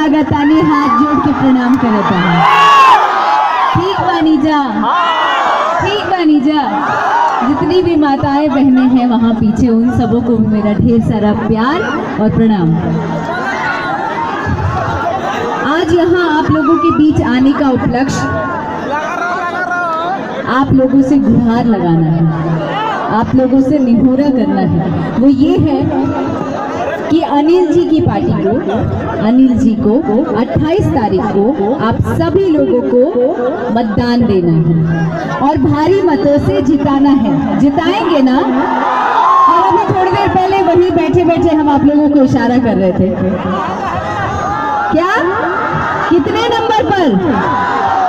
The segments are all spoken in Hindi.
लागतानी हाथ जोड़ के प्रणाम करता है। ठीक बानी जा, ठीक बानी जा। जितनी भी माताएं बहनें हैं वहाँ पीछे, उन सबों को भी मेरा ढेर सारा प्यार और प्रणाम। आज यहाँ आप लोगों के बीच आने का उपलक्ष्य आप लोगों से गुहार लगाना है, आप लोगों से निहोरा करना है। वो ये है कि अनिल जी की पार्टी को, अनिल जी को 28 तारीख को आप सभी लोगों को मतदान देना है और भारी मतों से जिताना है। जिताएंगे ना? और अभी थोड़ी देर पहले वहीं बैठे बैठे हम आप लोगों को इशारा कर रहे थे। क्या? कितने नंबर पर?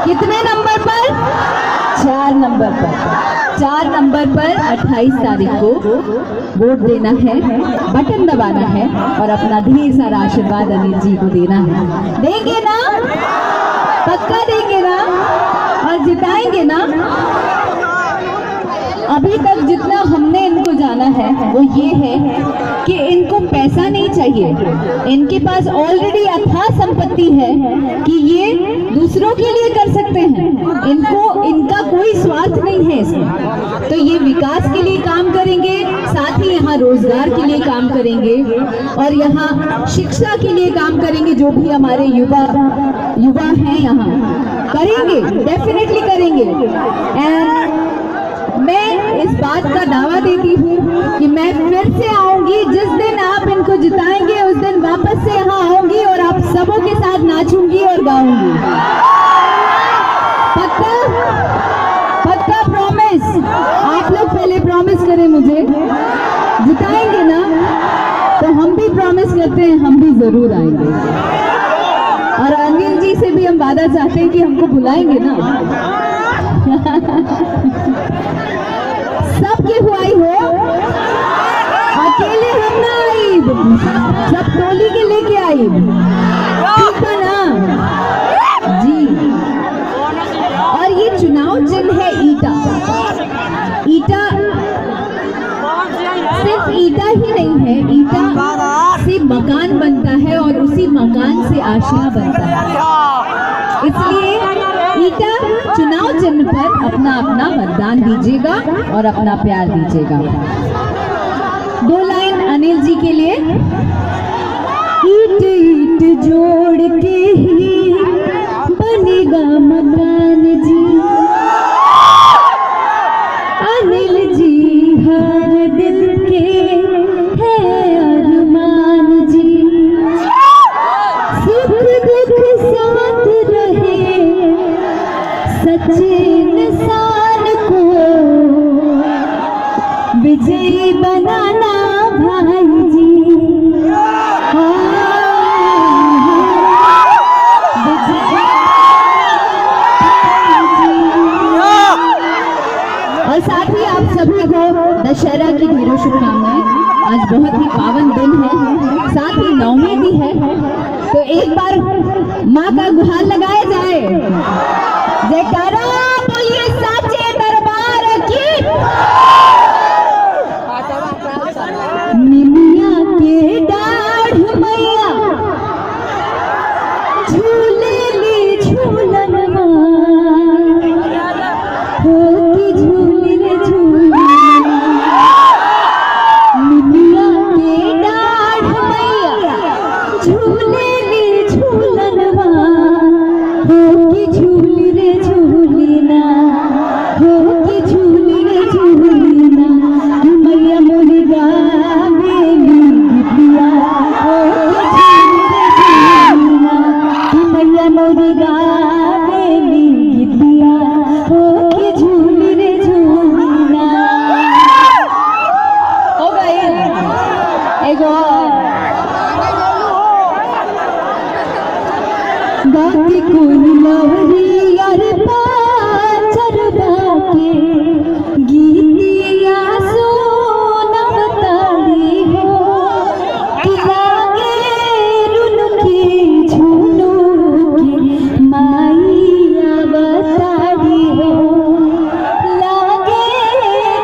कितने नंबर पर? 4 नंबर पर। 4 नंबर पर 28 तारीख को वोट देना है, बटन दबाना है और अपना ढेर सारा आशीर्वाद अनिल जी को देना है। देंगे ना? पक्का देंगे ना? और जिताएंगे ना? अभी तक जितना हमने इनको जाना है वो ये है कि इनको पैसा नहीं चाहिए, इनके पास ऑलरेडी अथाह संपत्ति है कि ये दूसरों के लिए कर सकते हैं। इनको इनका कोई स्वार्थ नहीं है इसमें, तो ये विकास के लिए काम करेंगे, साथ ही यहाँ रोजगार के लिए काम करेंगे और यहाँ शिक्षा के लिए काम करेंगे। जो भी हमारे युवा हैं यहाँ करेंगे, डेफिनेटली करेंगे। एंड मैं इस बात का दावा देती हूँ कि मैं फिर से आऊंगी। जिस दिन आप इनको जिताएंगे उस दिन वापस से यहाँ आऊंगी और आप सबों के साथ नाचूंगी और गाऊंगी। पक्का? पक्का प्रॉमिस? आप लोग पहले प्रॉमिस करें मुझे, जिताएंगे ना? तो हम भी प्रॉमिस करते हैं, हम भी जरूर आएंगे। और अनिल जी से भी हम वादा चाहते हैं कि हमको बुलाएंगे ना। सबकी हुआई हो, अकेले हम ना आई, सब टोली के लेके आई, ठीक है ना जी। और ये चुनाव चिन्ह है ईटा। ईटा सिर्फ ईटा ही नहीं है, ईटा से मकान बनता है और उसी मकान से आशियां बनता है। इसलिए ईटा चुनाव चिन्ह पर अपना अपना मतदान दीजिएगा और अपना प्यार दीजिएगा। 2 लाइन अनिल जी के लिए। ईट ईट जोड़ के ही बनेगा मकान जी, अनिल जी हर दिल के है अरमान जी। सुख दुख साथ रहे सच्चे इंसान को, विजयी बनाना भाई जी। और साथ ही आप सभी को दशहरा की ढेरों शुभकामनाएं। आज बहुत ही पावन दिन है, साथ ही नवमी भी है, तो एक बार माँ का गुहार लगाया जाए। जयकारा बोलिए साचे दरबार की। निमिया के डाढ़ मैया झूले ली झूलन हो की झूली रे झूली। निमिया के डाढ़ मैया झूले ली झूलन हो की झूली रे झूली ना, हो की झूली रे झूली ना। मैया मोरी गावेली गिद्दिया हो की झूली रे झूली ना, मैया मोरी गावेली गिद्दिया हो की झूली रे झूली ना। हो गई एक और गाती कोई लहरी यार पाचर बाके गीतिया सोनवतारी हो, लागे रुनकी झुनुकी माई अवतारी हो, लागे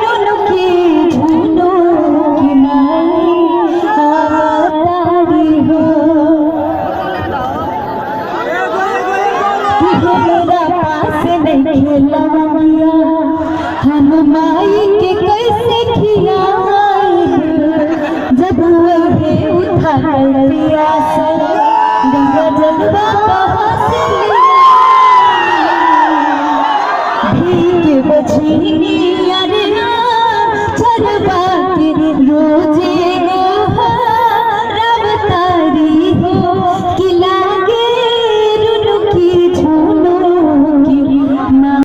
रुनकी झुनुकी माई अवतारी हो। मोहिनी